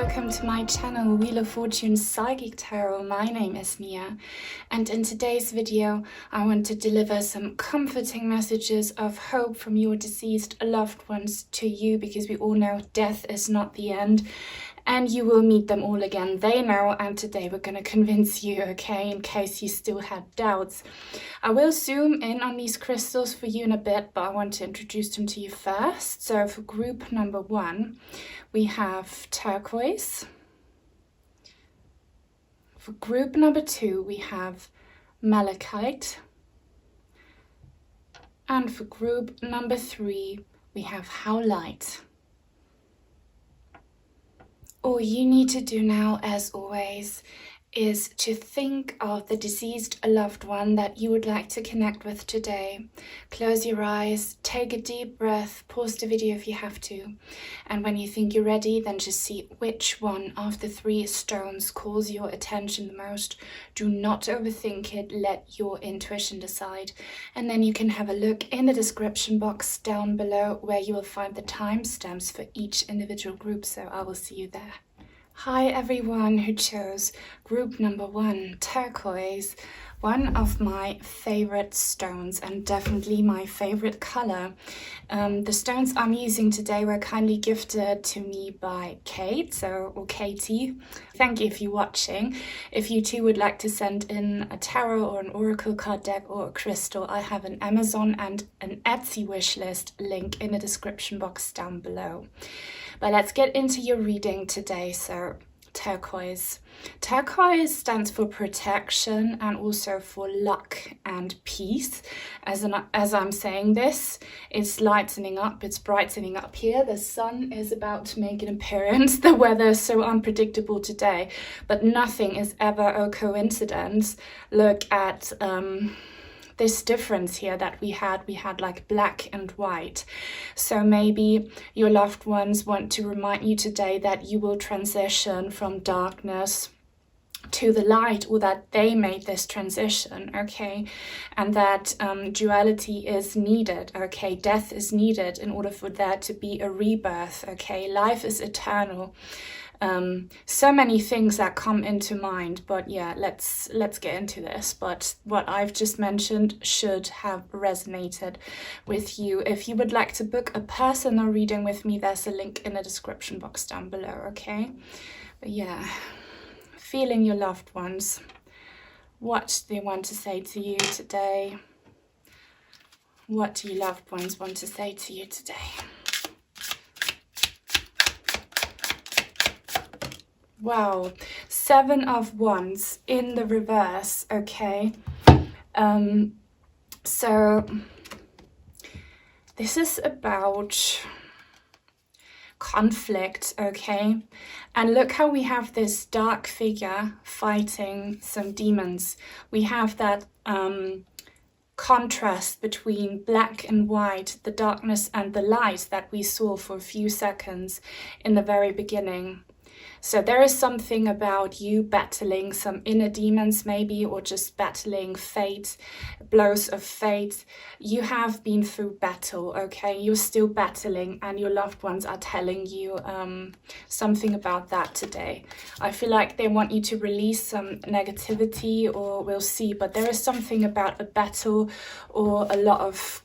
welcome to my channel Wheel of Fortune Psychic Tarot. My name is Nia, and in today's video I want to deliver some comforting messages of hope from your deceased loved ones to you, because we all know death is not the end and you will meet them all again. They know, and today we're going to convince you, okay, in case you still had doubts. I will zoom in on these crystals for you in a bit, but I want to introduce them to you first. So for group number 1, we have Turquoise. For group number 2, we have Malachite. And for group number 3, we have Howlite. All you need to do now, as always, is to think of the deceased loved one that you would like to connect with today. Close your eyes, take a deep breath, pause the video if you have to, and when you think you're ready, then just see which one of the 3 stones calls your attention the most. Do not overthink it, let your intuition decide, and then you can have a look in the description box down below where you will find the timestamps for each individual group, so I will see you there. Hi everyone who chose group number 1, Turquoise, one of my favorite stones and definitely my favorite color. The stones I'm using today were kindly gifted to me by Kate, or Katie. Thank you if you're watching. If you too would like to send in a tarot or an oracle card deck or a crystal, I have an Amazon and an Etsy wish list link in the description box down below. But let's get into your reading today. So Turquoise. Turquoise stands for protection and also for luck and peace. As I'm saying this, it's lightening up, it's brightening up here. The sun is about to make an appearance. The weather is so unpredictable today, but nothing is ever a coincidence. Look at this difference here that we had like black and white. So maybe your loved ones want to remind you today that you will transition from darkness to the light, or that they made this transition, okay, and that duality is needed, okay, death is needed in order for there to be a rebirth, okay, life is eternal. So many things that come into mind, but yeah, let's get into this. But what I've just mentioned should have resonated with you. If you would like to book a personal reading with me, there's a link in the description box down below, okay? But yeah, feeling your loved ones, what they want to say to you today. What do your loved ones want to say to you today? Wow, 7 of Wands in the reverse, okay. So this is about conflict, okay. And look how we have this dark figure fighting some demons. We have that contrast between black and white, the darkness and the light that we saw for a few seconds in the very beginning. So there is something about you battling some inner demons maybe, or just battling fate, blows of fate. You have been through battle, okay? You're still battling, and your loved ones are telling you something about that today. I feel like they want you to release some negativity, or we'll see, but there is something about a battle or a lot of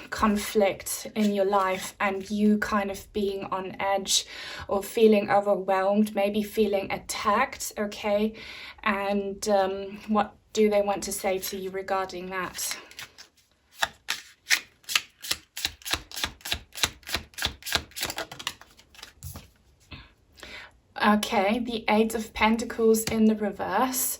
conflict in your life, and you kind of being on edge or feeling overwhelmed, maybe feeling attacked, okay? And what do they want to say to you regarding that? Okay, the 8 of Pentacles in the reverse.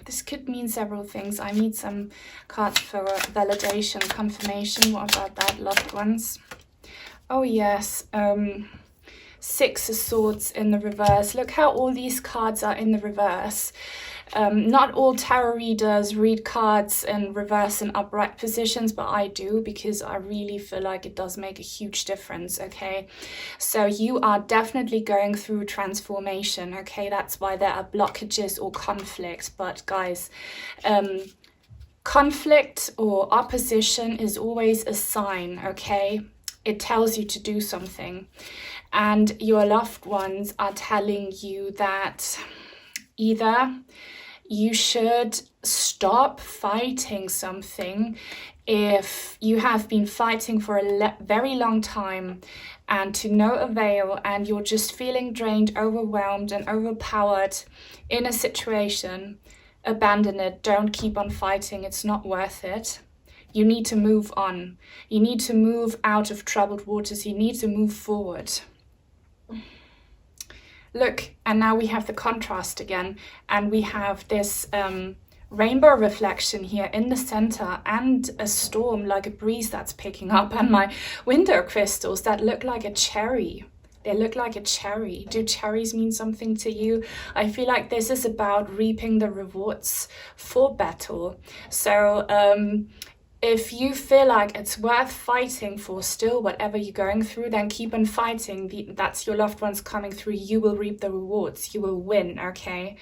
This could mean several things. I need some cards for validation, confirmation. What about that, loved ones? Oh yes, 6 of Swords in the reverse. Look how all these cards are in the reverse. Not all tarot readers read cards in reverse and upright positions, but I do, because I really feel like it does make a huge difference, okay? So you are definitely going through transformation, okay? That's why there are blockages or conflict. But guys, conflict or opposition is always a sign, okay? It tells you to do something. And your loved ones are telling you that either you should stop fighting something if you have been fighting for a very long time and to no avail, and you're just feeling drained, overwhelmed and overpowered in a situation. Abandon it. Don't keep on fighting. It's not worth it. You need to move on. You need to move out of troubled waters. You need to move forward. Look, and now we have the contrast again, and we have this rainbow reflection here in the center, and a storm, like a breeze that's picking up, and my window crystals that look like a cherry. They look like a cherry. Do cherries mean something to you? I feel like this is about reaping the rewards for battle. So if you feel like it's worth fighting for still, whatever you're going through, then keep on fighting. That's your loved ones coming through. You will reap the rewards. You will win, okay?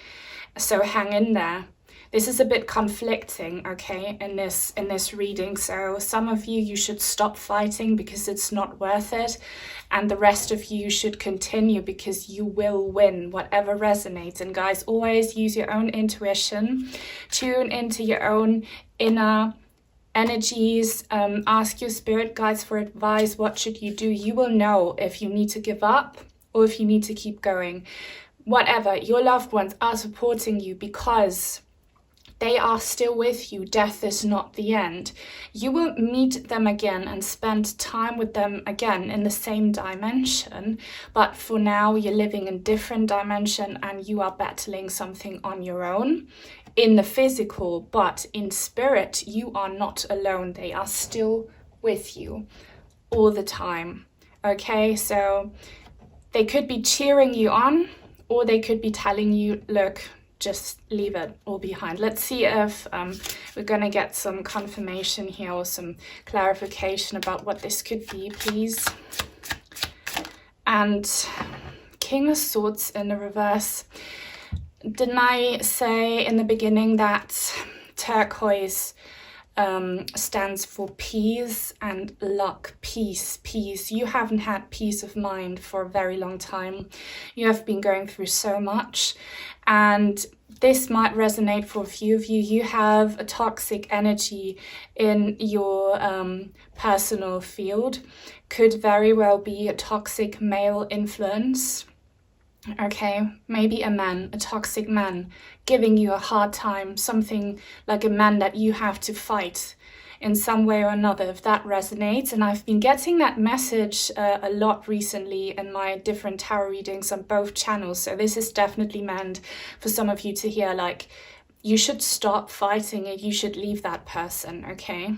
So hang in there. This is a bit conflicting, okay, in this reading. So some of you should stop fighting because it's not worth it. And the rest of you should continue because you will win, whatever resonates. And guys, always use your own intuition. Tune into your own inner energies. Ask your spirit guides for advice. What should you do? You will know if you need to give up or if you need to keep going. Whatever, your loved ones are supporting you because they are still with you. Death is not the end. You will meet them again and spend time with them again in the same dimension. But for now, you're living in a different dimension and you are battling something on your own in the physical. But in spirit, you are not alone. They are still with you all the time. Okay, so they could be cheering you on, or they could be telling you, look, just leave it all behind. Let's see if we're going to get some confirmation here or some clarification about what this could be, please. And King of Swords in the reverse. Didn't I say in the beginning that turquoise stands for peace and luck? Peace. You haven't had peace of mind for a very long time. You have been going through so much, and this might resonate for a few of you. You have a toxic energy in your personal field. Could very well be a toxic male influence. Okay, maybe a toxic man giving you a hard time, something like a man that you have to fight in some way or another, if that resonates. And I've been getting that message a lot recently in my different tarot readings on both channels. So this is definitely meant for some of you to hear, like, you should stop fighting it. You should leave that person, okay?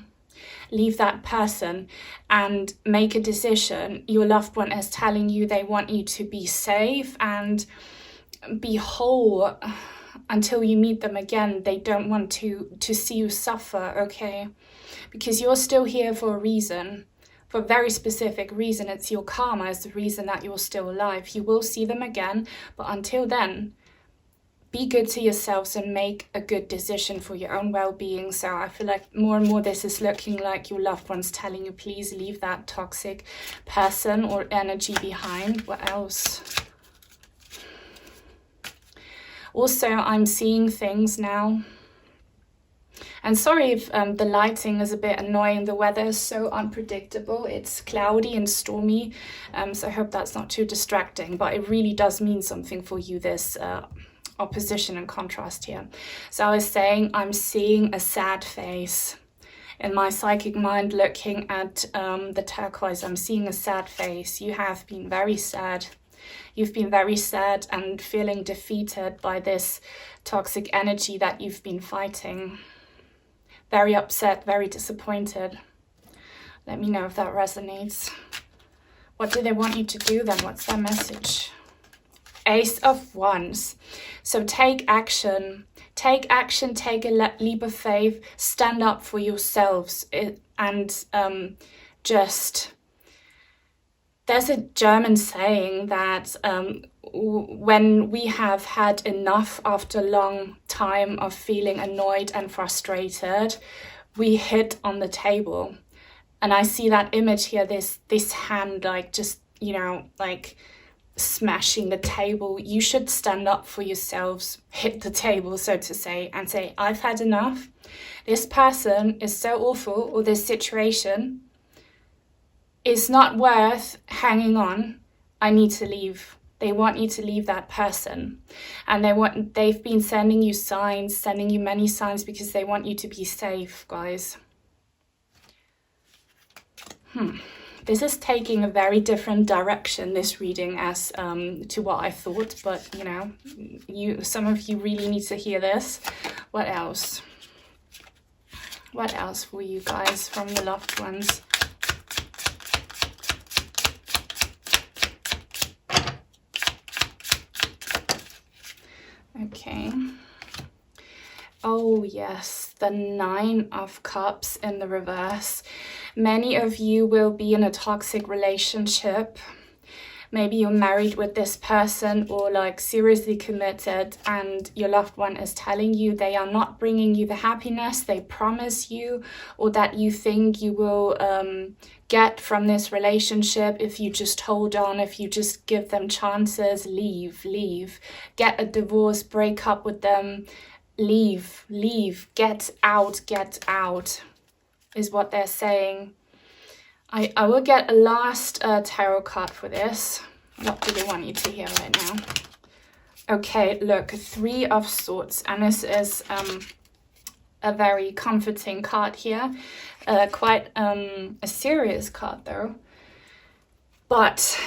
Leave that person and make a decision. Your loved one is telling you they want you to be safe and be whole until you meet them again. They don't want to see you suffer, okay? Because you're still here for a reason, for a very specific reason. It's your karma is the reason that you're still alive. You will see them again, but until then, be good to yourselves and make a good decision for your own well-being. So I feel like more and more this is looking like your loved ones telling you, please leave that toxic person or energy behind. What else? Also, I'm seeing things now. And sorry if the lighting is a bit annoying. The weather is so unpredictable. It's cloudy and stormy. So I hope that's not too distracting. But it really does mean something for you, this opposition and contrast here. So I was saying I'm seeing a sad face. In my psychic mind, looking at the turquoise, I'm seeing a sad face. You have been very sad. You've been very sad and feeling defeated by this toxic energy that you've been fighting. Very upset, very disappointed. Let me know if that resonates. What do they want you to do then? What's their message? Ace of Wands. So take action. Take action, take a leap of faith, stand up for yourselves, and just... There's a German saying that when we have had enough after a long time of feeling annoyed and frustrated, we hit on the table. And I see that image here, this hand like just you know, like smashing the table. You should stand up for yourselves, hit the table, so to say, and say, I've had enough. This person is so awful, or this situation is not worth hanging on. I need to leave. They want you to leave that person, and they've been sending you signs, sending you many signs, because they want you to be safe, guys. This is taking a very different direction, this reading, as to what I thought, but you know, some of you really need to hear this. What else? What else for you guys from your loved ones? Okay. Oh yes, the 9 of Cups in the reverse. Many of you will be in a toxic relationship. Maybe you're married with this person, or like seriously committed, and your loved one is telling you they are not bringing you the happiness they promise you, or that you think you will get from this relationship if you just hold on, if you just give them chances. Leave, get a divorce, break up with them, leave, get out, is what they're saying. I will get a last tarot card for this. What do they want you to hear right now? Okay, look, 3 of Swords, and this is a very comforting card here. Quite a serious card though. But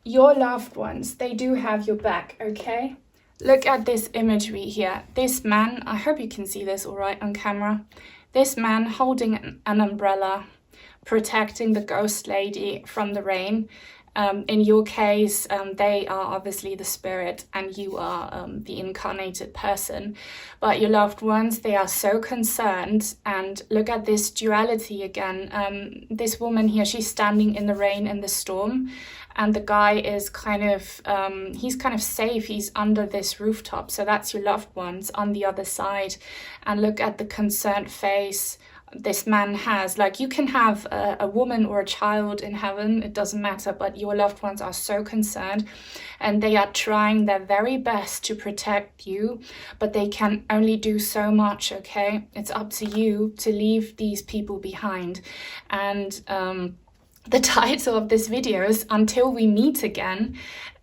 your loved ones, they do have your back, okay? Look at this imagery here. This man, I hope you can see this all right on camera. This man holding an umbrella, protecting the ghost lady from the rain. In your case, they are obviously the spirit and you are the incarnated person. But your loved ones, they are so concerned. And look at this duality again. This woman here, she's standing in the rain, in the storm. And the guy is kind of, he's kind of safe. He's under this rooftop. So that's your loved ones on the other side. And look at the concerned face this man has. Like, you can have a woman or a child in heaven, it doesn't matter, but your loved ones are so concerned and they are trying their very best to protect you, but they can only do so much, okay? It's up to you to leave these people behind. And the title of this video is Until We Meet Again.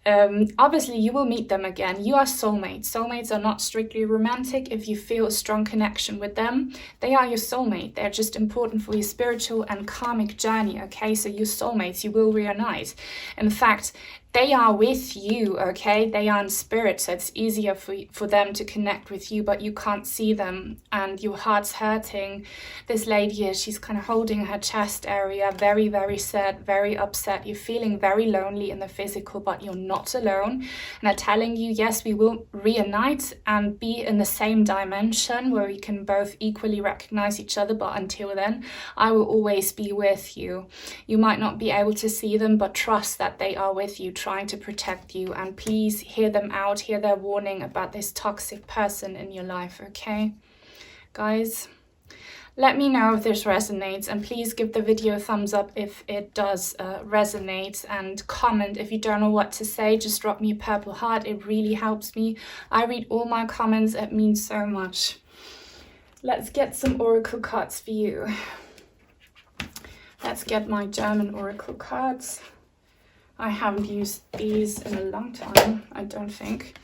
Obviously you will meet them again. You are soulmates. Soulmates are not strictly romantic. If you feel a strong connection with them, they are your soulmate. They're just important for your spiritual and karmic journey, okay? So your soulmates, you will reunite. In fact, they are with you, okay? They are in spirit, so it's easier for them to connect with you, but you can't see them and your heart's hurting. This lady here, she's kind of holding her chest area, very, very sad, very upset. You're feeling very lonely in the physical, but you're not alone. And they're telling you, yes, we will reunite and be in the same dimension where we can both equally recognize each other, but until then, I will always be with you. You might not be able to see them, but trust that they are with you, trying to protect you, and please hear them out, hear their warning about this toxic person in your life, okay? Guys, let me know if this resonates, and please give the video a thumbs up if it does resonate, and comment if you don't know what to say. Just drop me a purple heart, it really helps me. I read all my comments, it means so much. Let's get some oracle cards for you. Let's get my German oracle cards. I haven't used these in a long time, I don't think.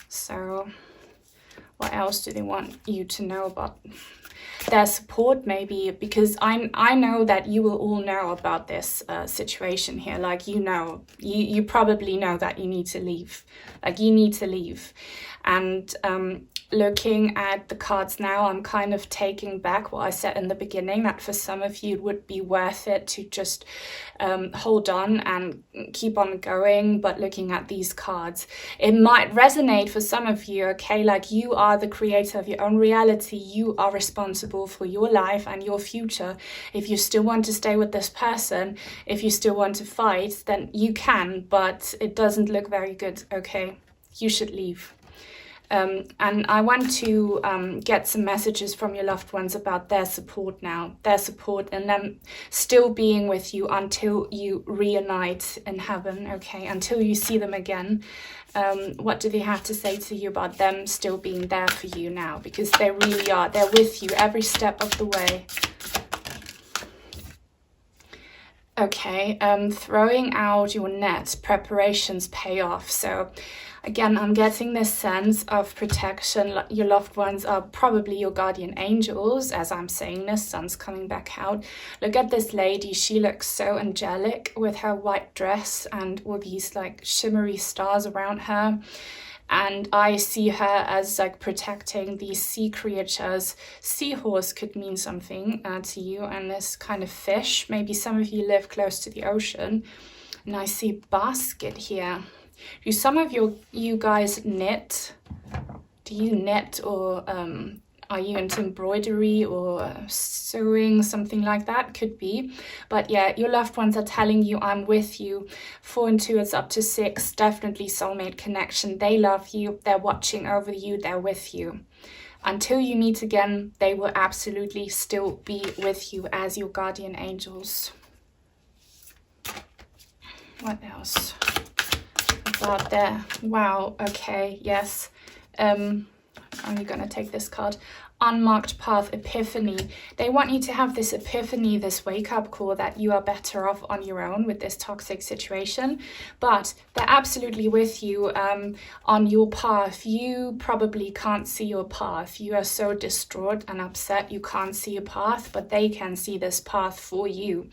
So what else do they want you to know about their support, maybe? Because I know that you will all know about this situation here. Like, you know, you probably know that you need to leave. Like, you need to leave. And looking at the cards now, I'm kind of taking back what I said in the beginning, that for some of you it would be worth it to just hold on and keep on going. But looking at these cards, it might resonate for some of you, okay? Like, you are the creator of your own reality. You are responsible for your life and your future. If you still want to stay with this person, if you still want to fight, then you can, but it doesn't look very good, okay? You should leave. And I want to get some messages from your loved ones about their support now, their support, and them still being with you until you reunite in heaven, okay, until you see them again. What do they have to say to you about them still being there for you now? Because they really are. They're with you every step of the way. Okay, throwing out your net, preparations pay off. So again, I'm getting this sense of protection. Your loved ones are probably your guardian angels. As I'm saying this, sun's coming back out. Look at this lady. She looks so angelic with her white dress and all these like shimmery stars around her. And I see her as like protecting these sea creatures. Seahorse could mean something to you, and this kind of fish. Maybe some of you live close to the ocean. And I see basket here. Do some of you guys knit? Do you knit, or are you into embroidery or sewing, something like that? Could be. But yeah, your loved ones are telling you, I'm with you. 4 and 2 is up to 6. Definitely soulmate connection. They love you. They're watching over you. They're with you. Until you meet again, they will absolutely still be with you as your guardian angels. What else? About there. Wow. Okay. Yes. I'm only gonna take this card. Unmarked path, epiphany. They want you to have this epiphany, this wake-up call that you are better off on your own with this toxic situation, but they're absolutely with you on your path. You probably can't see your path. You are so distraught and upset you can't see a path, but they can see this path for you.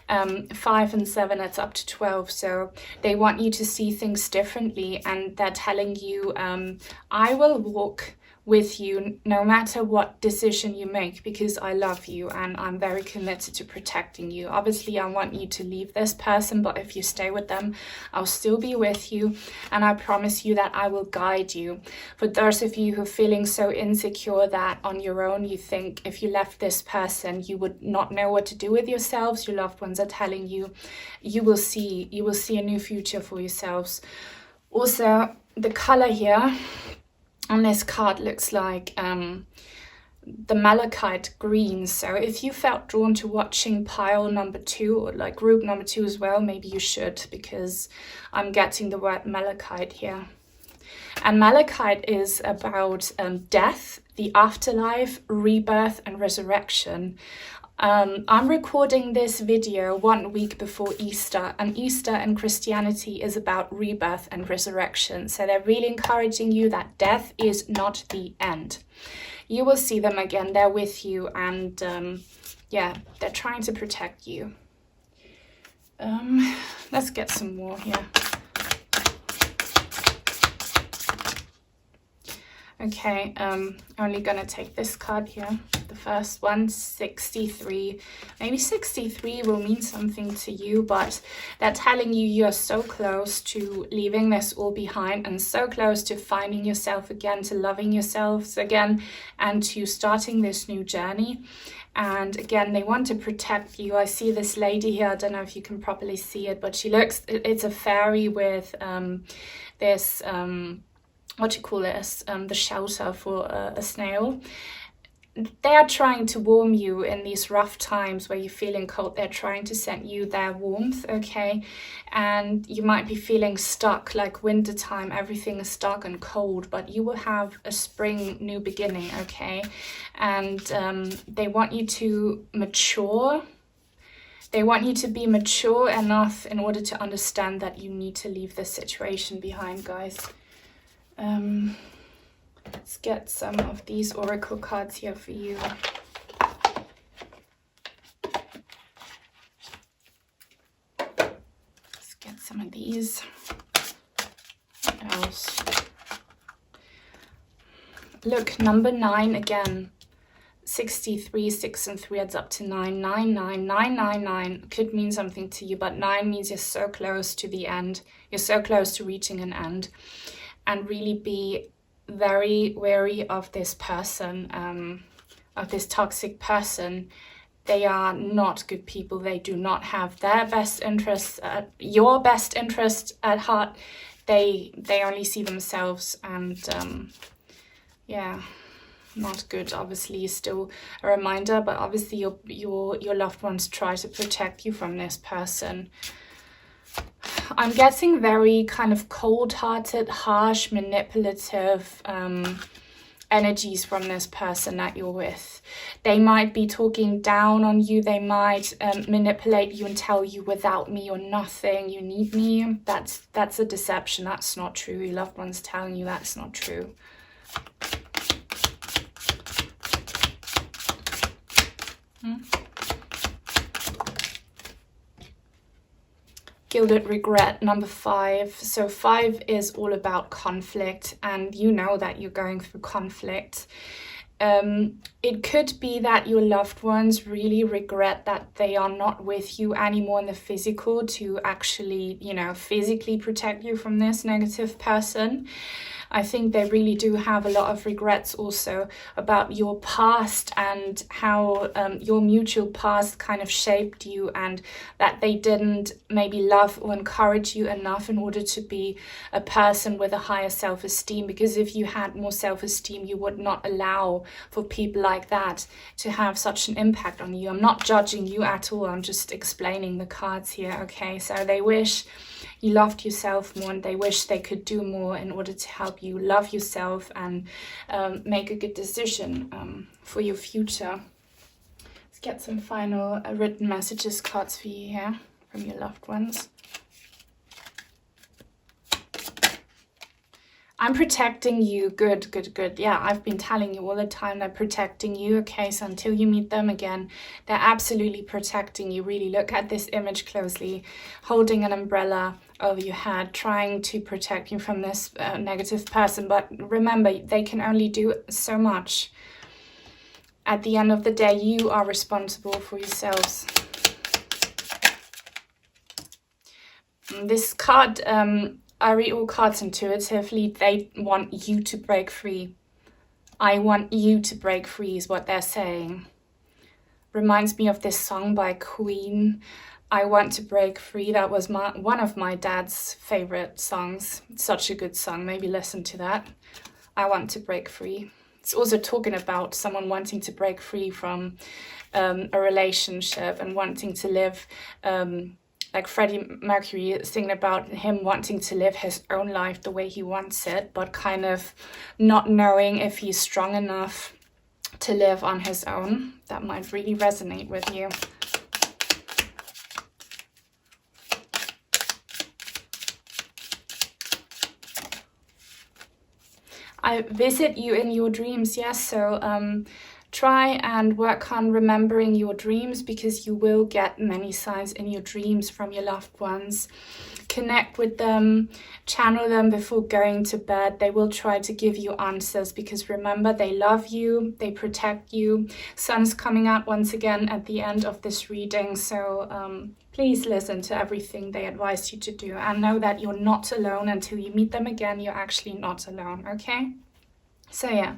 5 and 7, it's up to 12. So they want you to see things differently, and they're telling you, I will walk with you no matter what decision you make, because I love you and I'm very committed to protecting you. Obviously, I want you to leave this person, but if you stay with them, I'll still be with you, and I promise you that I will guide you. For those of you who are feeling so insecure that on your own you think if you left this person you would not know what to do with yourselves, your loved ones are telling you, you will see a new future for yourselves. Also, the color here on this card looks like the Malachite green. So if you felt drawn to watching pile number 2 or like group number 2 as well, maybe you should, because I'm getting the word Malachite here. And Malachite is about death, the afterlife, rebirth and resurrection. I'm recording this video 1 week before Easter, and Easter in Christianity is about rebirth and resurrection. So they're really encouraging you that death is not the end. You will see them again. They're with you, and yeah, they're trying to protect you. Let's get some more here. Okay, only gonna take this card here, the first one, 63. Maybe 63 will mean something to you, but they're telling you you're so close to leaving this all behind and so close to finding yourself again, to loving yourselves again, and to starting this new journey. And again, they want to protect you. I see this lady here, I don't know if you can properly see it, but she looks, it's a fairy with this what do you call it, the shelter for a snail. They are trying to warm you in these rough times where you're feeling cold. They're trying to send you their warmth, okay? And you might be feeling stuck, like winter time, everything is dark and cold, but you will have a spring new beginning, okay? And they want you to mature. They want you to be mature enough in order to understand that you need to leave this situation behind, guys. Let's get some of these oracle cards here for you. Let's get some of these. What else? Look, number 9 again. 63, 6 and 3 adds up to 9. 9, 9, 9, 9, 9 could mean something to you, but 9 means you're so close to the end. You're so close to reaching an end. And really be very wary of this person, of this toxic person. They are not good people. They do not have their best interests, your best interest at heart. They only see themselves, and yeah, not good. Obviously, still a reminder, but obviously your loved ones try to protect you from this person. I'm getting very kind of cold-hearted, harsh, manipulative energies from this person that you're with. They might be talking down on you. They might manipulate you and tell you, without me you're nothing, you need me. That's a deception. That's not true. Your loved one's telling you that's not true. Gilded regret, number 5. So 5 is all about conflict, and you know that you're going through conflict. It could be that your loved ones really regret that they are not with you anymore in the physical to actually, you know, physically protect you from this negative person. I think they really do have a lot of regrets also about your past and how your mutual past kind of shaped you, and that they didn't maybe love or encourage you enough in order to be a person with a higher self-esteem. Because if you had more self-esteem, you would not allow for people like that to have such an impact on you. I'm not judging you at all. I'm just explaining the cards here, okay? So they wish you loved yourself more, and they wish they could do more in order to help you love yourself and make a good decision for your future. Let's get some final written messages cards for you here from your loved ones. I'm protecting you. Good, good, good. Yeah, I've been telling you all the time they're protecting you. Okay, so until you meet them again, they're absolutely protecting you. Really look at this image closely, holding an umbrella over your head, trying to protect you from this negative person. But remember, they can only do so much. At the end of the day, you are responsible for yourselves. This card, I read all cards intuitively. They want you to break free. I want you to break free is what they're saying. Reminds me of this song by Queen, I Want to Break Free. That was one of my dad's favorite songs. It's such a good song. Maybe listen to that. I want to break free. It's also talking about someone wanting to break free from a relationship and wanting to live like Freddie Mercury, singing about him wanting to live his own life the way he wants it, but kind of not knowing if he's strong enough to live on his own. That might really resonate with you. I visit you in your dreams, yes, so try and work on remembering your dreams, because you will get many signs in your dreams from your loved ones. Connect with them, channel them before going to bed. They will try to give you answers, because remember, they love you, they protect you. Sun's coming out once again at the end of this reading, so please listen to everything they advise you to do, and know that you're not alone. Until you meet them again, you're actually not alone, okay? So yeah,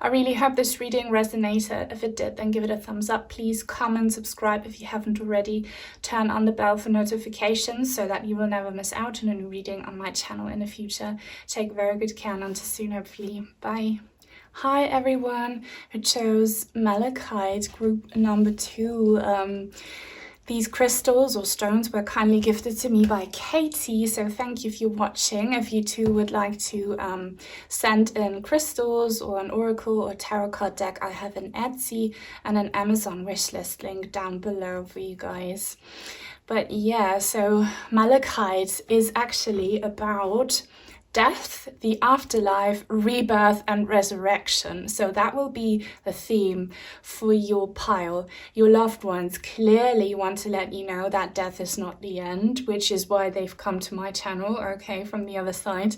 I really hope this reading resonated. If it did, then give it a thumbs up. Please comment, subscribe if you haven't already. Turn on the bell for notifications so that you will never miss out on a new reading on my channel in the future. Take very good care, and until soon, hopefully. Bye. Hi everyone who chose Malachite group number 2. These crystals or stones were kindly gifted to me by Katie, so thank you if you're watching. If you too would like to send in crystals or an oracle or tarot card deck, I have an Etsy and an Amazon wishlist link down below for you guys. But yeah, so Malachite is actually about death, the afterlife, rebirth and resurrection. So that will be the theme for your pile. Your loved ones clearly want to let you know that death is not the end, which is why they've come to my channel, okay, from the other side.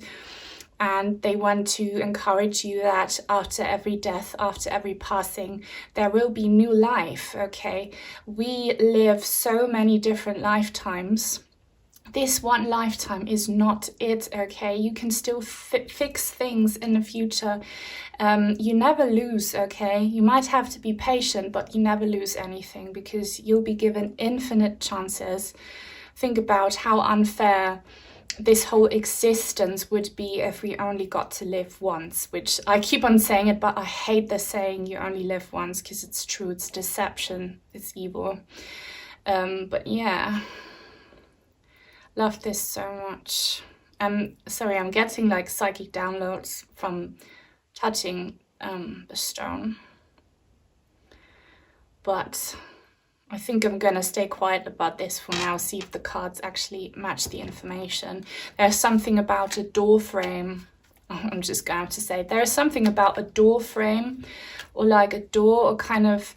And they want to encourage you that after every death, after every passing, there will be new life, okay? We live so many different lifetimes. This one lifetime is not it, okay? You can still fix things in the future. You never lose, okay? You might have to be patient, but you never lose anything, because you'll be given infinite chances. Think about how unfair this whole existence would be if we only got to live once, which I keep on saying it, but I hate the saying you only live once, because it's true, it's deception, it's evil. But yeah, love this so much. Sorry, I'm getting like psychic downloads from touching the stone, but I think I'm gonna stay quiet about this for now, see if the cards actually match the information. There's something about a door frame. I'm just going to say there's something about a door frame, or like a door, or kind of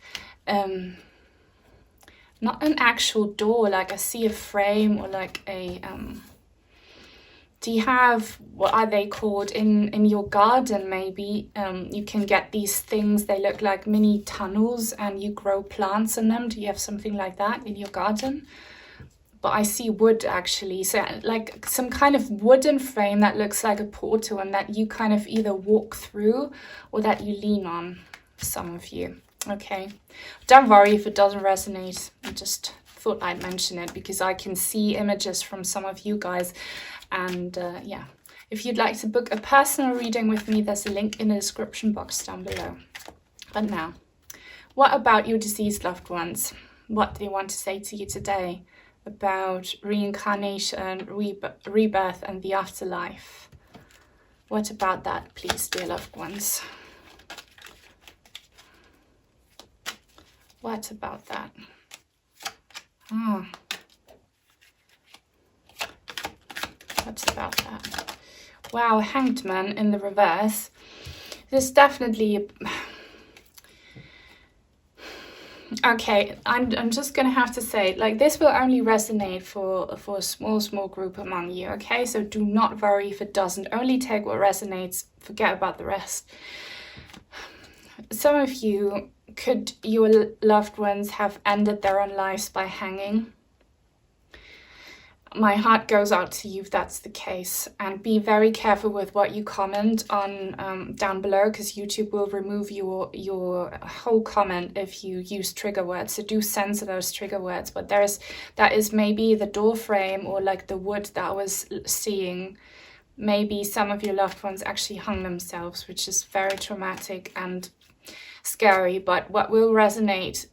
not an actual door, like I see a frame, or like a do you have, what are they called in your garden? Maybe you can get these things, they look like mini tunnels, and you grow plants in them. Do you have something like that in your garden? But I see wood actually, so like some kind of wooden frame that looks like a portal, and that you kind of either walk through or that you lean on, some of you. Okay, don't worry if it doesn't resonate. I just thought I'd mention it because I can see images from some of you guys. And yeah, if you'd like to book a personal reading with me, there's a link in the description box down below. But now, what about your deceased loved ones? What do they want to say to you today about reincarnation, rebirth, and the afterlife? What about that, please, dear loved ones? What about that? What about that? Wow, Hanged Man in the reverse. There's definitely... Okay, I'm just gonna have to say, like, this will only resonate for a small group among you, okay? So do not worry if it doesn't. Only take what resonates, forget about the rest. Some of you, could your loved ones have ended their own lives by hanging? My heart goes out to you if that's the case, and be very careful with what you comment on down below, because YouTube will remove your whole comment if you use trigger words. So do censor those trigger words. But that is maybe the door frame, or like the wood that I was seeing. Maybe some of your loved ones actually hung themselves, which is very traumatic and scary. But what will resonate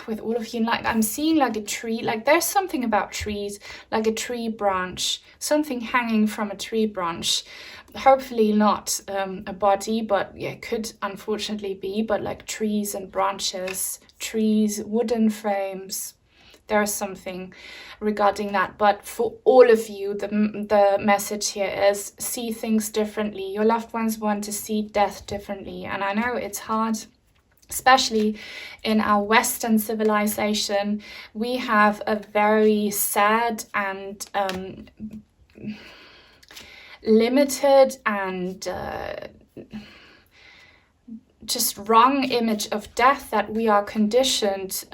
with all of you, like I'm seeing like a tree, like there's something about trees, like a tree branch, something hanging from a tree branch. Hopefully not a body, but yeah, could unfortunately be, but like trees and branches, trees, wooden frames. There's something regarding that. But for all of you, the message here is see things differently. Your loved ones want to see death differently, and I know it's hard. Especially in our Western civilization, we have a very sad and limited and just wrong image of death that we are conditioned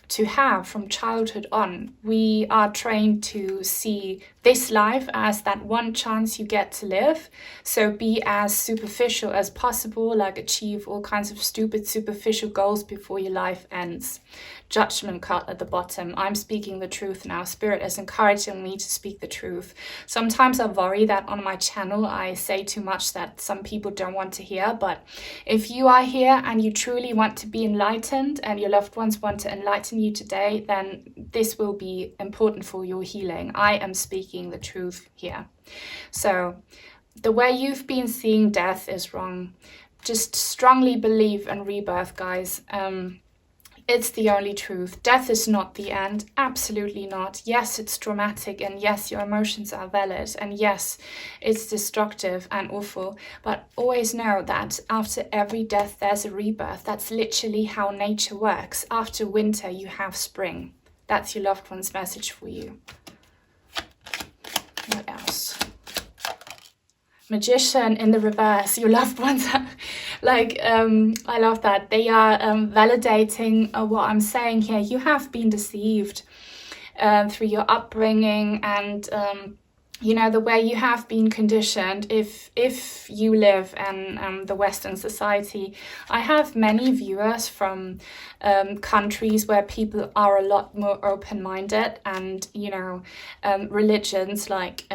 to have from childhood on. We are trained to see this life as that one chance you get to live. So be as superficial as possible, like achieve all kinds of stupid superficial goals before your life ends. Judgment card at the bottom. I'm speaking the truth now. Spirit is encouraging me to speak the truth. Sometimes I worry that on my channel I say too much that some people don't want to hear, but if you are here and you truly want to be enlightened and your loved ones want to enlighten you today, then this will be important for your healing. I am speaking the truth here. So the way you've been seeing death is wrong. Just strongly believe in rebirth, guys. It's the only truth. Death is not the end. Absolutely not. Yes, it's traumatic, and yes, your emotions are valid, and yes, it's destructive and awful. But always know that after every death, there's a rebirth. That's literally how nature works. After winter, you have spring. That's your loved one's message for you. What else? Magician in the reverse. Your loved ones are like, I love that. They are validating what I'm saying here. You have been deceived through your upbringing, and you know, the way you have been conditioned, if you live in the Western society. I have many viewers from countries where people are a lot more open-minded, and, you know, religions like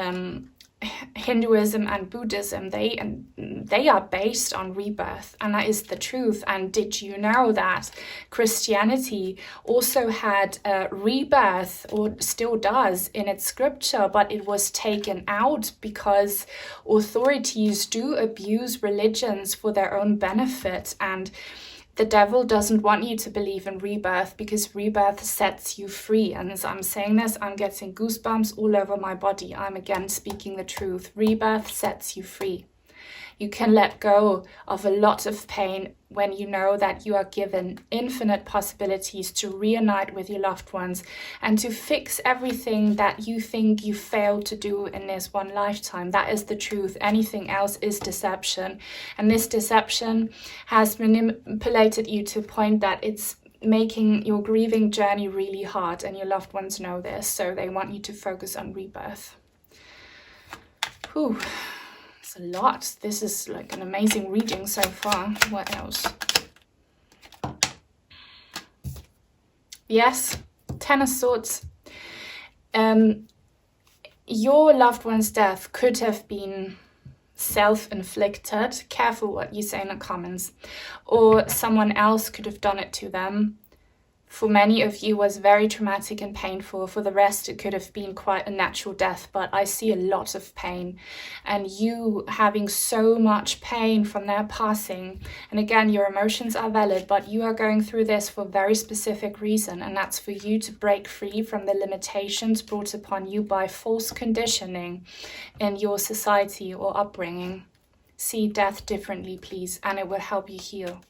Hinduism and Buddhism, they are based on rebirth, and that is the truth. And did you know that Christianity also had rebirth, or still does, in its scripture, but it was taken out because authorities do abuse religions for their own benefit. And the devil doesn't want you to believe in rebirth, because rebirth sets you free. And as I'm saying this, I'm getting goosebumps all over my body. I'm again speaking the truth. Rebirth sets you free. You can let go of a lot of pain when you know that you are given infinite possibilities to reunite with your loved ones and to fix everything that you think you failed to do in this one lifetime. That is the truth. Anything else is deception. And this deception has manipulated you to a point that it's making your grieving journey really hard, and your loved ones know this, so they want you to focus on rebirth. Whew. A lot. This is like an amazing reading so far. What else? Yes, Ten of Swords. Your loved one's death could have been self-inflicted. Careful what you say in the comments. Or someone else could have done it to them. For many of you, was very traumatic and painful. For the rest, it could have been quite a natural death, but I see a lot of pain, and you having so much pain from their passing. And again, your emotions are valid, but you are going through this for a very specific reason, and that's for you to break free from the limitations brought upon you by false conditioning in your society or upbringing. See death differently, please, and it will help you heal.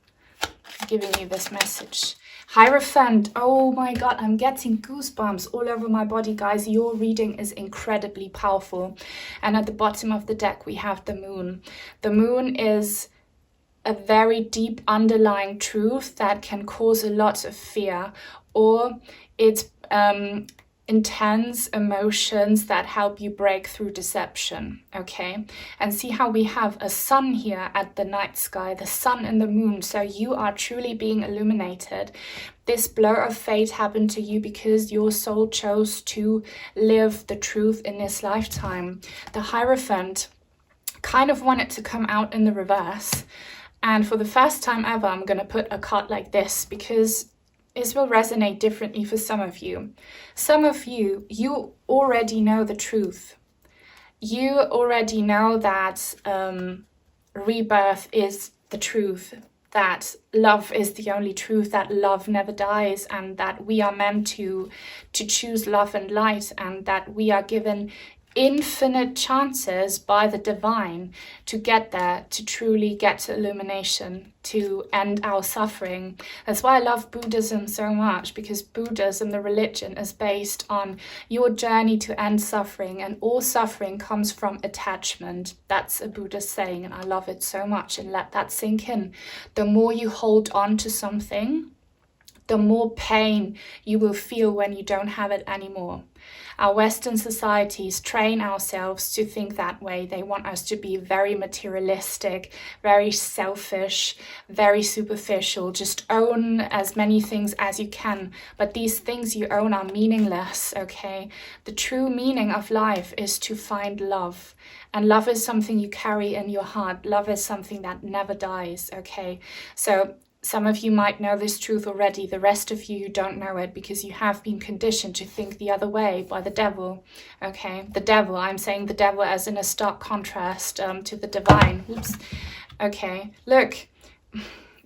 I'm giving you this message. Hierophant, oh my god, I'm getting goosebumps all over my body, guys. Your reading is incredibly powerful. And at the bottom of the deck, we have the moon. The moon is a very deep underlying truth that can cause a lot of fear, or it's intense emotions that help you break through deception. Okay, and see how we have a sun here at the night sky, the sun and the moon. So you are truly being illuminated. This blur of fate happened to you because your soul chose to live the truth in this lifetime. The Hierophant kind of wanted to come out in the reverse, and for the first time ever, I'm going to put a card like this because this will resonate differently for some of you. Some of you, you already know the truth. You already know that rebirth is the truth, that love is the only truth, that love never dies, and that we are meant to choose love and light, and that we are given infinite chances by the divine to get there, to truly get to illumination, to end our suffering. That's why I love Buddhism so much, because Buddhism, the religion, is based on your journey to end suffering, and all suffering comes from attachment. That's a Buddhist saying, and I love it so much, and let that sink in. The more you hold on to something, the more pain you will feel when you don't have it anymore. Our Western societies train ourselves to think that way. They want us to be very materialistic, very selfish, very superficial. Just own as many things as you can. But these things you own are meaningless, okay? The true meaning of life is to find love. And love is something you carry in your heart. Love is something that never dies, okay? So some of you might know this truth already. The rest of you don't know it because you have been conditioned to think the other way by the devil. Okay, the devil. I'm saying the devil as in a stark contrast to the divine. Oops. Okay, look.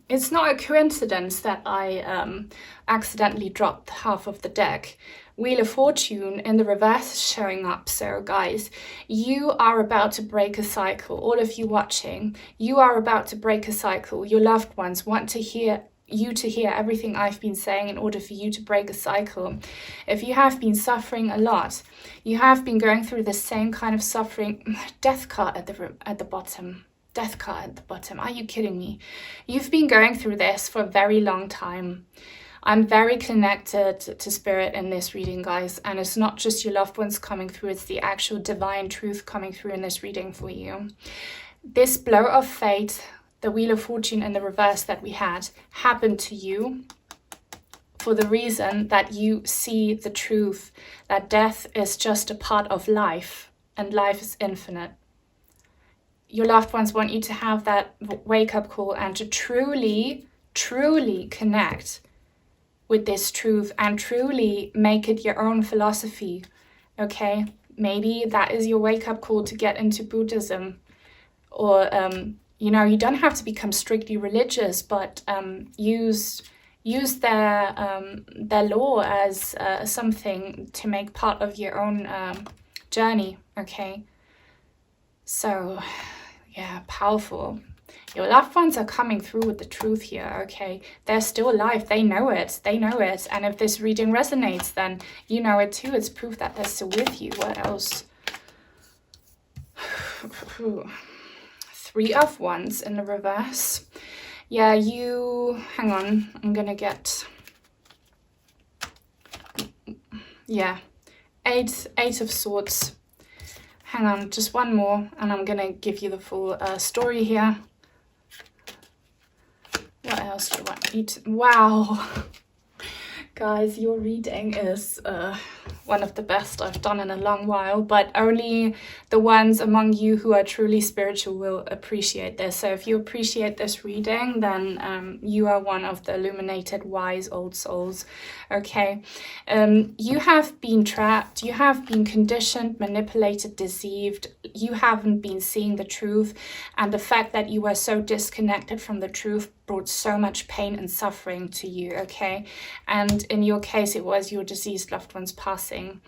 It's not a coincidence that I accidentally dropped half of the deck. Wheel of Fortune in the reverse is showing up. So guys, you are about to break a cycle. All of you watching, you are about to break a cycle. Your loved ones want to hear you to hear everything I've been saying in order for you to break a cycle. If you have been suffering a lot, you have been going through the same kind of suffering. Death card at the bottom. Death card at the bottom. Are you kidding me? You've been going through this for a very long time. I'm very connected to spirit in this reading, guys, and it's not just your loved ones coming through, it's the actual divine truth coming through in this reading for you. This blow of fate, the Wheel of Fortune in the reverse that we had, happened to you for the reason that you see the truth that death is just a part of life and life is infinite. Your loved ones want you to have that wake-up call and to truly connect with this truth and truly make it your own philosophy, okay? Maybe that is your wake-up call to get into Buddhism, or you know, you don't have to become strictly religious, but use their law as something to make part of your own journey, okay? So yeah, powerful. Your loved ones are coming through with the truth here, okay? They're still alive. They know it. They know it. And if this reading resonates, then you know it too. It's proof that they're still with you. What else? 3 of Wands in the reverse. Yeah, you... Hang on. I'm going to get... Yeah. 8 of Swords. Hang on, just one more, and I'm going to give you the full story here. What else do you want? Wow. Guys, your reading is one of the best I've done in a long while, but only the ones among you who are truly spiritual will appreciate this. So if you appreciate this reading, then you are one of the illuminated, wise old souls, okay? You have been trapped, you have been conditioned, manipulated, deceived, you haven't been seeing the truth, and the fact that you were so disconnected from the truth brought so much pain and suffering to you, okay? And in your case, it was your deceased loved ones passing.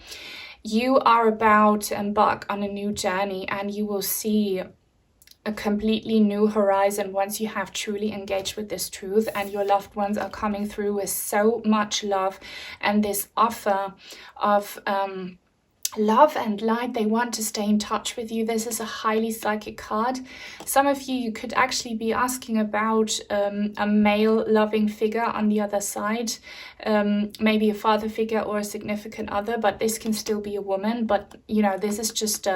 You are about to embark on a new journey, and you will see a completely new horizon once you have truly engaged with this truth, and your loved ones are coming through with so much love and this offer of love and light. They want to stay in touch with you. This is a highly psychic card. Some of you could actually be asking about a male loving figure on the other side, maybe a father figure or a significant other, but this can still be a woman. But you know, this is just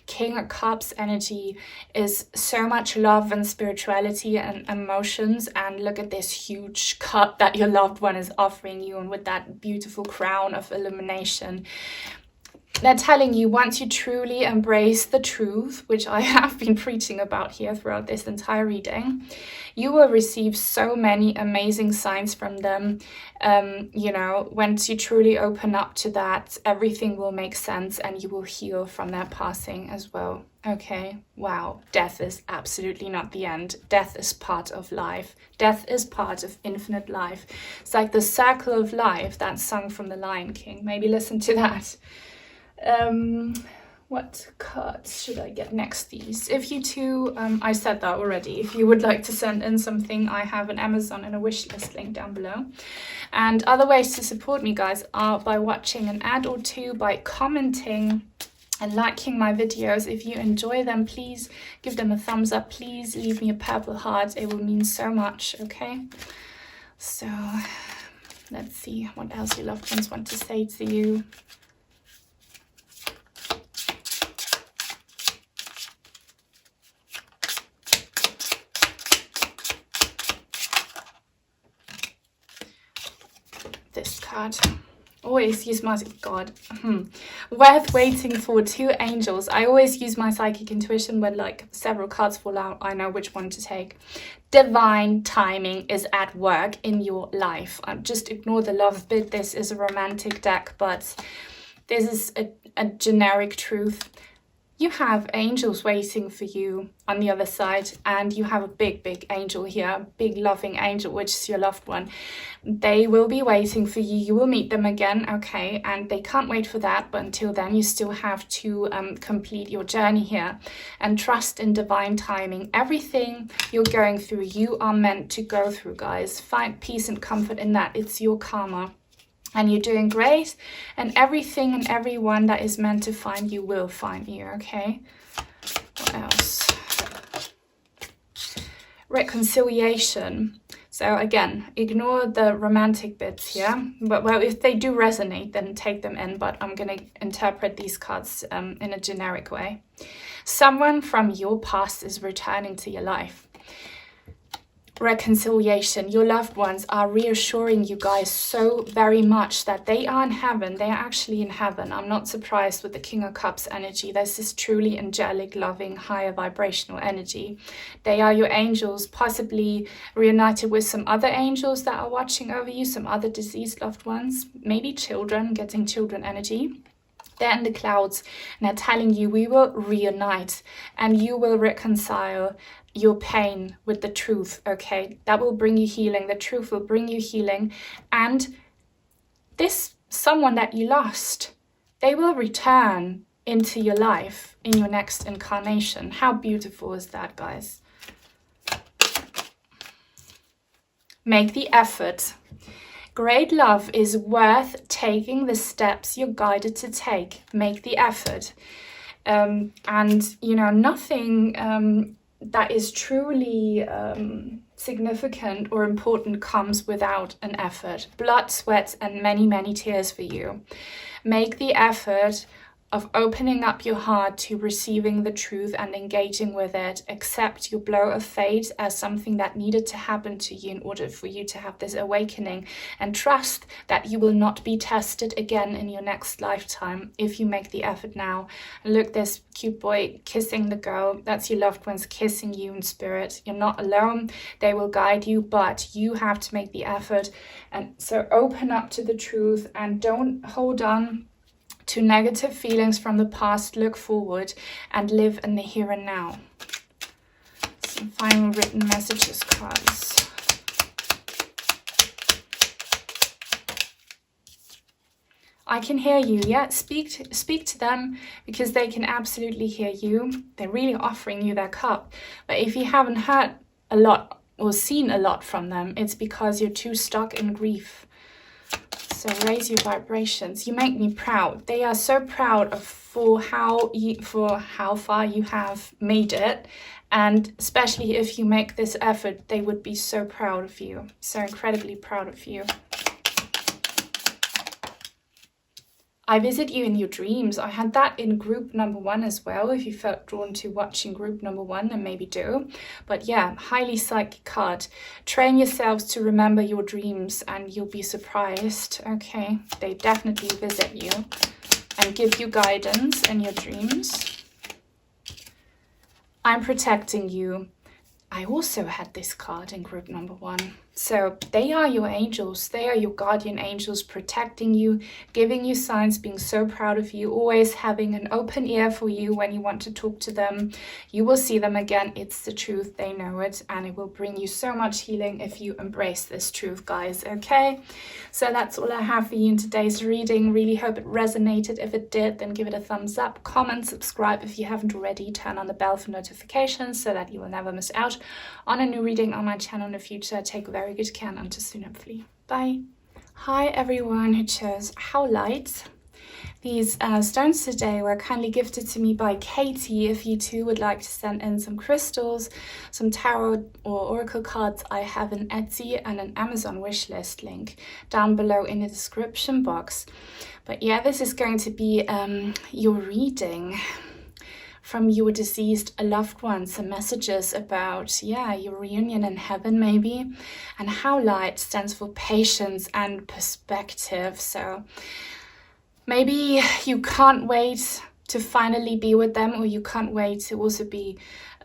King of Cups energy is so much love and spirituality and emotions, and look at this huge cup that your loved one is offering you, and with that beautiful crown of illumination. They're telling you, once you truly embrace the truth, which I have been preaching about here throughout this entire reading, you will receive so many amazing signs from them. You know, once you truly open up to that, everything will make sense and you will heal from their passing as well. Okay, wow, death is absolutely not the end. Death is part of life. Death is part of infinite life. It's like the circle of life, that song from The Lion King. Maybe listen to that. What cards should I get next? These. If you two, I said that already, if you would like to send in something, I have an Amazon and a wish list link down below. And other ways to support me, guys, are by watching an ad or two, by commenting and liking my videos. If you enjoy them, please give them a thumbs up. Please leave me a purple heart. It will mean so much, okay? So let's see what else your loved ones want to say to you. This card. Always use my God. Worth waiting for, 2 angels. I always use my psychic intuition when like several cards fall out. I know which one to take. Divine timing is at work in your life. Just ignore the love bit. This is a romantic deck, but this is a generic truth. You have angels waiting for you on the other side, and you have a big angel here, a big loving angel, which is your loved one. They will be waiting for you. You will meet them again, okay? And they can't wait for that, but until then, you still have to complete your journey here and trust in divine timing. Everything you're going through, you are meant to go through, guys. Find peace and comfort in that. It's your karma. And you're doing great, and everything and everyone that is meant to find you will find you, okay? What else? Reconciliation. So again, ignore the romantic bits here, but well, if they do resonate, then take them in, but I'm going to interpret these cards in a generic way. Someone from your past is returning to your life. Reconciliation. Your loved ones are reassuring you guys so very much that they are in heaven. They are actually in heaven. I'm not surprised with the King of Cups energy. This is truly angelic, loving, higher vibrational energy. They are your angels, possibly reunited with some other angels that are watching over you, some other deceased loved ones, maybe children, getting children energy. They're in the clouds and they're telling you, we will reunite and you will reconcile your pain with the truth, okay? That will bring you healing. The truth will bring you healing. And this someone that you lost, they will return into your life in your next incarnation. How beautiful is that, guys? Make the effort. Great love is worth taking the steps you're guided to take. Make the effort. And, you know, nothing that is truly significant or important comes without an effort. Blood, sweat, and many, many tears for you. Make the effort of opening up your heart to receiving the truth and engaging with it. Accept your blow of fate as something that needed to happen to you in order for you to have this awakening, and trust that you will not be tested again in your next lifetime if you make the effort now. And look, this cute boy kissing the girl, that's your loved ones kissing you in spirit. You're not alone. They will guide you, but you have to make the effort. And so open up to the truth and don't hold on to negative feelings from the past. Look forward and live in the here and now. Some final written messages cards. I can hear you. Yeah, speak to them, because they can absolutely hear you. They're really offering you their cup. But if you haven't heard a lot or seen a lot from them, it's because you're too stuck in grief. So raise your vibrations. You make me proud. They are so proud of for how far you have made it, and especially if you make this effort, they would be so proud of you. So incredibly proud of you. I visit you in your dreams. I had that in group number 1 as well. If you felt drawn to watching group number 1, then maybe do. But yeah, highly psychic card. Train yourselves to remember your dreams and you'll be surprised. Okay, they definitely visit you and give you guidance in your dreams. I'm protecting you. I also had this card in group number 1. So they are your angels. They are your guardian angels, protecting you, giving you signs, being so proud of you, always having an open ear for you when you want to talk to them. You will see them again. It's the truth. They know it, and it will bring you so much healing if you embrace this truth, guys. Okay, so that's all I have for you in today's reading. Really hope it resonated. If it did, then give it a thumbs up, comment, subscribe if you haven't already, turn on the bell for notifications so that you will never miss out on a new reading on my channel in the future. Take very good care, and until soon, hopefully. Bye. Hi everyone who chose Howlite. These stones today were kindly gifted to me by Katie. If you too would like to send in some crystals, some tarot or oracle cards, I have an Etsy and an Amazon wishlist link down below in the description box. But yeah, this is going to be your reading from your deceased loved ones, some messages about, yeah, your reunion in heaven maybe. And Howlite stands for patience and perspective. So maybe you can't wait to finally be with them, or you can't wait to also be,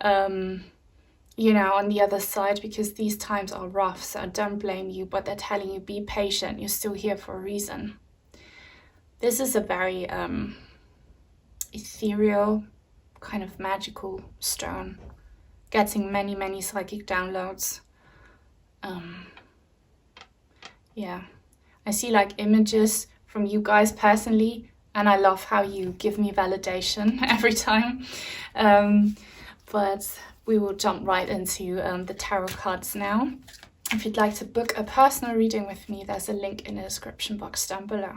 you know, on the other side, because these times are rough. So don't blame you, but they're telling you, be patient. You're still here for a reason. This is a very ethereal, kind of magical stone, getting many psychic downloads. Yeah, I see like images from you guys personally, and I love how you give me validation every time. But we will jump right into the tarot cards now. If you'd like to book a personal reading with me, there's a link in the description box down below.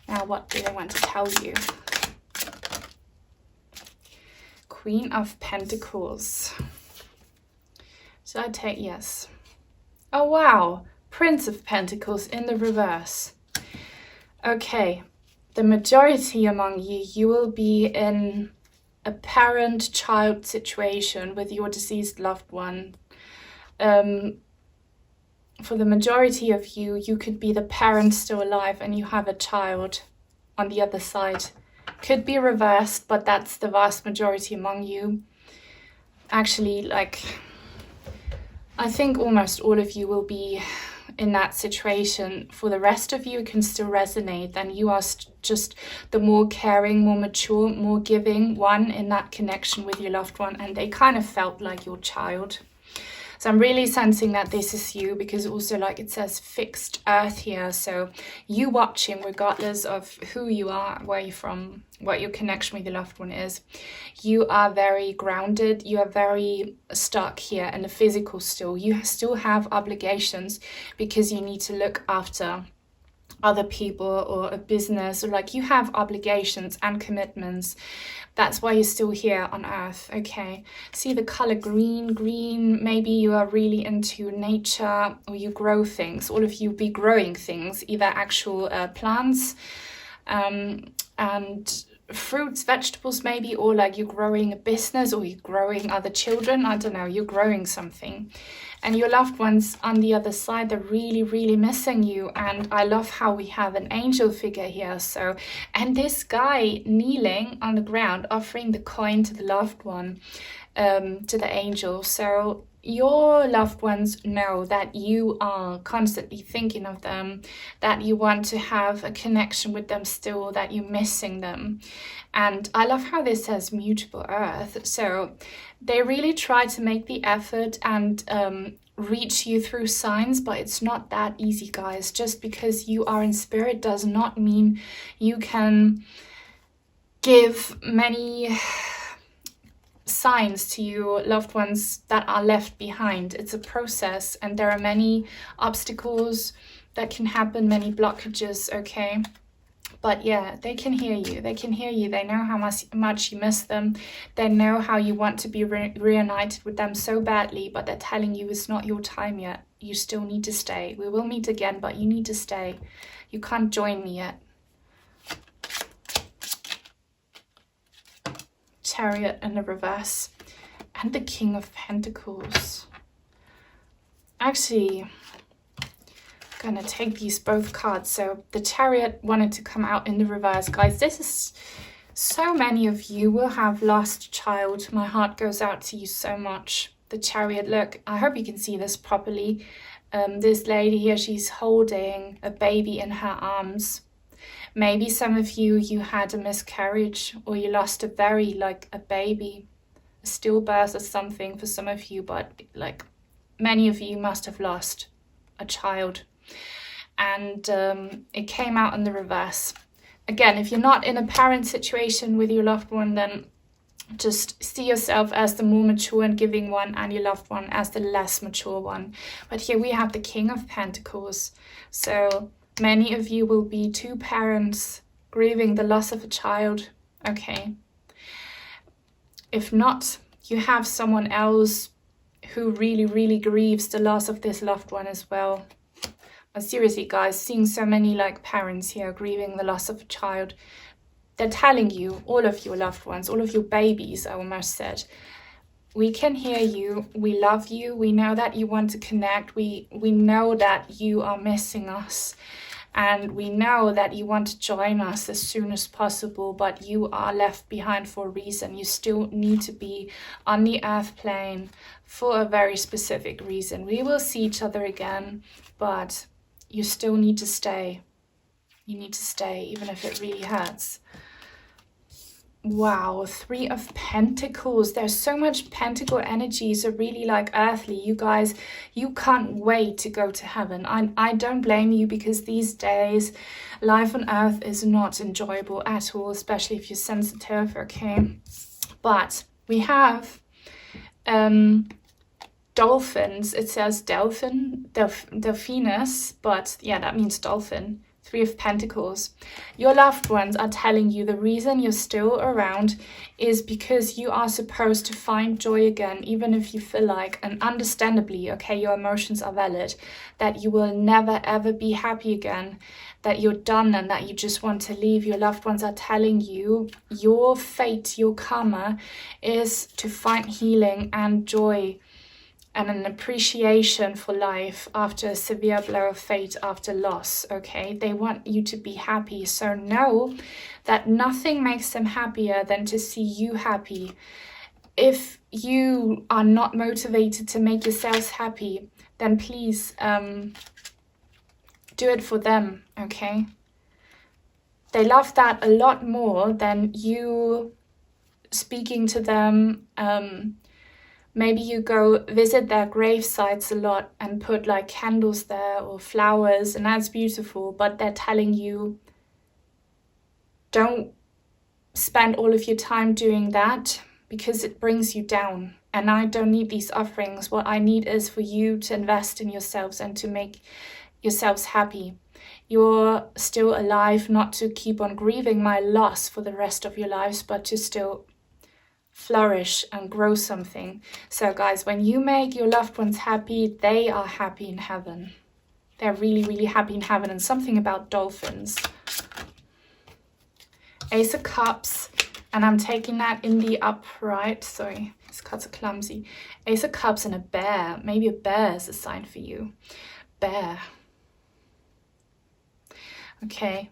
Now, what do I want to tell you? Queen of Pentacles. So I take, yes, Oh wow, Prince of Pentacles in the reverse. Okay, the majority among you, you will be in a parent-child situation with your deceased loved one. For the majority of you, you could be the parent still alive and you have a child on the other side. Could be reversed, but that's the vast majority among you. Actually, like, I think almost all of you will be in that situation. For the rest of you, it can still resonate. Then you are just the more caring, more mature, more giving one in that connection with your loved one, and they kind of felt like your child. So I'm really sensing that this is you, because also, like it says, fixed earth here. So you watching, regardless of who you are, where you're from, what your connection with your loved one is, you are very grounded. You are very stuck here in the physical still. You still have obligations because you need to look after other people or a business, or like you have obligations and commitments. That's why you're still here on earth. Okay, see the color green. Maybe you are really into nature, or you grow things. All of you be growing things, either actual plants and fruits, vegetables maybe, or like you're growing a business, or you're growing other children. I don't know, you're growing something. And your loved ones on the other side, they're really missing you. And I love how we have an angel figure here. So, and this guy kneeling on the ground, offering the coin to the loved one, to the angel. So your loved ones know that you are constantly thinking of them, that you want to have a connection with them still, that you're missing them. And I love how this says mutable earth. So they really try to make the effort and reach you through signs, but it's not that easy, guys. Just because you are in spirit does not mean you can give many signs to your loved ones that are left behind. It's a process, and there are many obstacles that can happen, many blockages, okay? But yeah, they can hear you. They can hear you. They know how much you miss them. They know how you want to be reunited with them so badly, but they're telling you it's not your time yet. You still need to stay. We will meet again, but you need to stay. You can't join me yet. Chariot in the reverse. And the King of Pentacles. Actually, gonna take these both cards. So the Chariot wanted to come out in the reverse, guys. This is, so many of you will have lost a child. My heart goes out to you so much. The Chariot, look, I hope you can see this properly. This lady here, she's holding a baby in her arms. Maybe some of you had a miscarriage, or you lost a baby, a stillbirth or something for some of you, but like many of you must have lost a child. And it came out in the reverse. Again, if you're not in a parent situation with your loved one, then just see yourself as the more mature and giving one, and your loved one as the less mature one. But here we have the King of Pentacles. So many of you will be two parents grieving the loss of a child, okay? If not, you have someone else who really grieves the loss of this loved one as well. But seriously, guys, seeing so many like parents here grieving the loss of a child, they're telling you, all of your loved ones, all of your babies, I almost said, we can hear you, we love you, we know that you want to connect, we know that you are missing us, and we know that you want to join us as soon as possible, but you are left behind for a reason. You still need to be on the earth plane for a very specific reason. We will see each other again, but you still need to stay. You need to stay, even if it really hurts. Wow, Three of Pentacles. There's so much pentacle energy, so really like earthly. You guys, you can't wait to go to heaven. I don't blame you, because these days life on earth is not enjoyable at all, especially if you're sensitive, okay? But we have dolphins. It says delphinus, but yeah, that means dolphin. Three of Pentacles. Your loved ones are telling you the reason you're still around is because you are supposed to find joy again, even if you feel like, and understandably, okay, your emotions are valid, that you will never ever be happy again, that you're done and that you just want to leave. Your loved ones are telling you your fate, your karma is to find healing and joy and an appreciation for life after a severe blow of fate, after loss, okay? They want you to be happy. So know that nothing makes them happier than to see you happy. If you are not motivated to make yourselves happy, then please do it for them, okay? They love that a lot more than you speaking to them. Maybe you go visit their grave sites a lot and put like candles there or flowers, and that's beautiful, but they're telling you don't spend all of your time doing that because it brings you down. And I don't need these offerings. What I need is for you to invest in yourselves and to make yourselves happy. You're still alive, not to keep on grieving my loss for the rest of your lives, but to still flourish and grow something. So guys, when you make your loved ones happy, they are happy in heaven. They're really, really happy in heaven. And something about dolphins. Ace of Cups, and I'm taking that in the upright. Sorry, these cards are clumsy. Ace of Cups and a bear. Maybe a bear is a sign for you. Bear. Okay,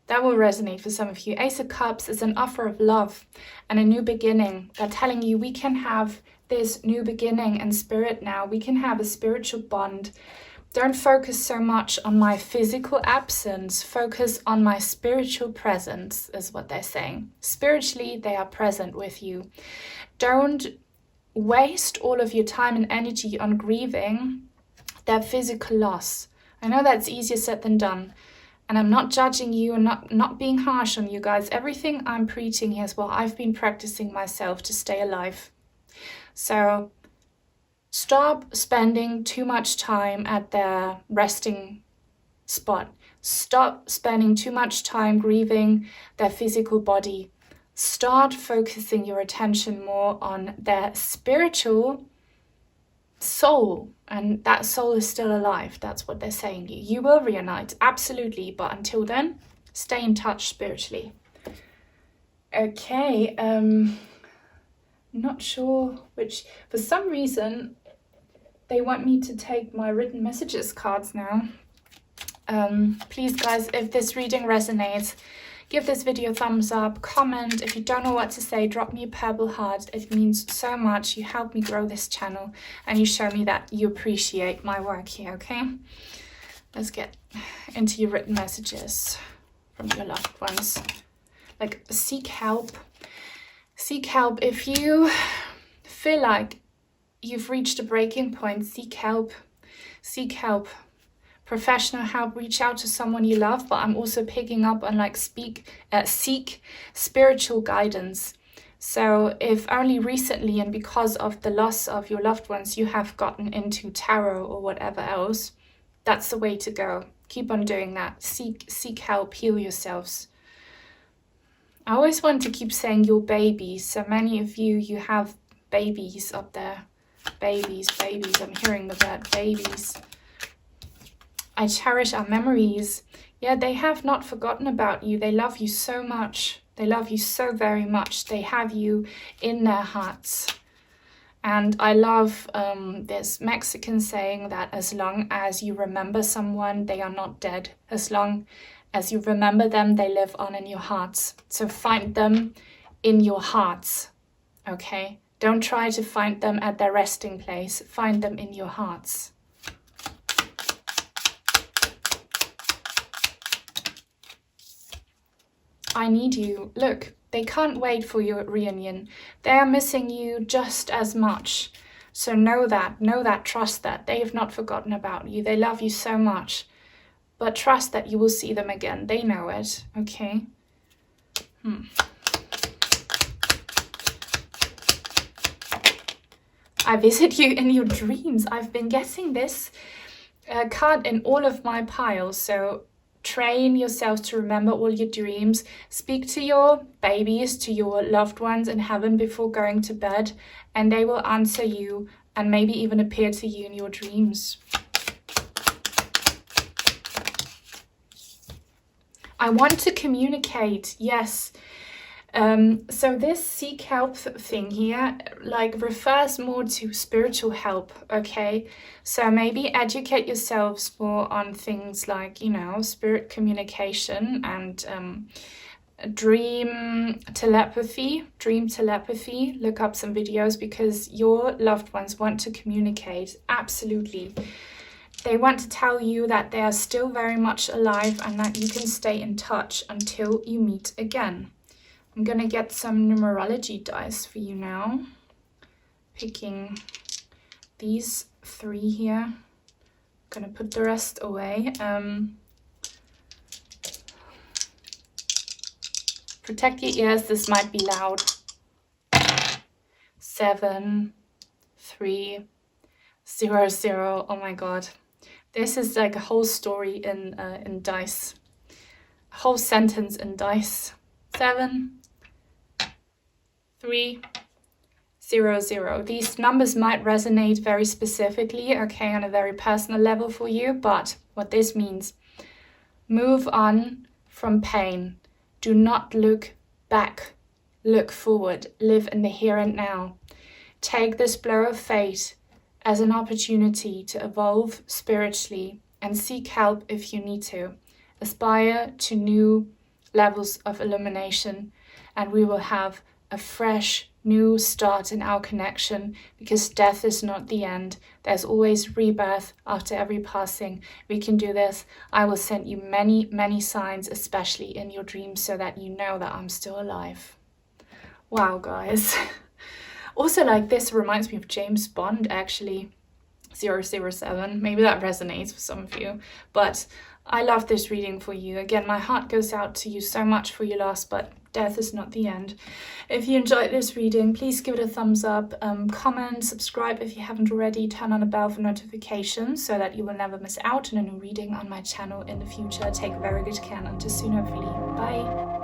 that will resonate for some of you. Ace of Cups is an offer of love and a new beginning. They're telling you we can have this new beginning in spirit now. We can have a spiritual bond. Don't focus so much on my physical absence. Focus on my spiritual presence, is what they're saying. Spiritually, they are present with you. Don't waste all of your time and energy on grieving their physical loss. I know that's easier said than done. And I'm not judging you and not being harsh on you guys. Everything I'm preaching here is what I've been practicing myself to stay alive. So stop spending too much time at their resting spot. Stop spending too much time grieving their physical body. Start focusing your attention more on their spiritual soul, and that soul is still alive. That's what they're saying. You will reunite, absolutely, but until then, stay in touch spiritually. Okay, not sure which, for some reason they want me to take my written messages cards now. Please guys, if this reading resonates, give this video a thumbs up, comment. If you don't know what to say, drop me a purple heart. It means so much. You help me grow this channel and you show me that you appreciate my work here, okay? Let's get into your written messages from your loved ones. Like, seek help. Seek help. If you feel like you've reached a breaking point, seek help. Seek help. Professional help, reach out to someone you love, but I'm also picking up on like seek spiritual guidance. So if only recently and because of the loss of your loved ones you have gotten into tarot or whatever else, that's the way to go. Keep on doing that. Seek help, heal yourselves. I always want to keep saying your babies. So many of you have babies up there. Babies, I'm hearing the word babies. I cherish our memories. Yeah, they have not forgotten about you. They love you so much. They love you so very much. They have you in their hearts. And I love this Mexican saying that as long as you remember someone, they are not dead. As long as you remember them, they live on in your hearts. So find them in your hearts, okay? Don't try to find them at their resting place. Find them in your hearts. I need you. Look, they can't wait for your reunion. They are missing you just as much. So know that, trust that. They have not forgotten about you. They love you so much. But trust that you will see them again. They know it, okay? I visit you in your dreams. I've been getting this card in all of my piles, so train yourself to remember all your dreams. Speak to your babies, to your loved ones in heaven before going to bed, and they will answer you and maybe even appear to you in your dreams. I want to communicate, yes. So this seek help thing here like refers more to spiritual help, okay? So maybe educate yourselves more on things like, you know, spirit communication and dream telepathy. Look up some videos because your loved ones want to communicate, absolutely. They want to tell you that they are still very much alive and that you can stay in touch until you meet again. I'm gonna get some numerology dice for you now. Picking these 3 here. Gonna put the rest away. Protect your ears, this might be loud. 7, 3, 0, 0. Oh my god. This is like a whole story in dice. A whole sentence in dice. 7, 3, 0, 0. These numbers might resonate very specifically, okay, on a very personal level for you, but what this means, move on from pain. Do not look back. Look forward. Live in the here and now. Take this blow of fate as an opportunity to evolve spiritually and seek help if you need to. Aspire to new levels of illumination, and we will have a fresh new start in our connection, because death is not the end. There's always rebirth after every passing. We can do this. I will send you many, many signs, especially in your dreams, so that you know that I'm still alive. Wow, guys. Also, like, this reminds me of James Bond, actually. 007. Maybe that resonates with some of you, but I love this reading for you. Again, my heart goes out to you so much for your loss, but death is not the end. If you enjoyed this reading, please give it a thumbs up, comment, subscribe if you haven't already, turn on a bell for notifications so that you will never miss out on a new reading on my channel in the future. Take very good care, and until soon, hopefully. Bye.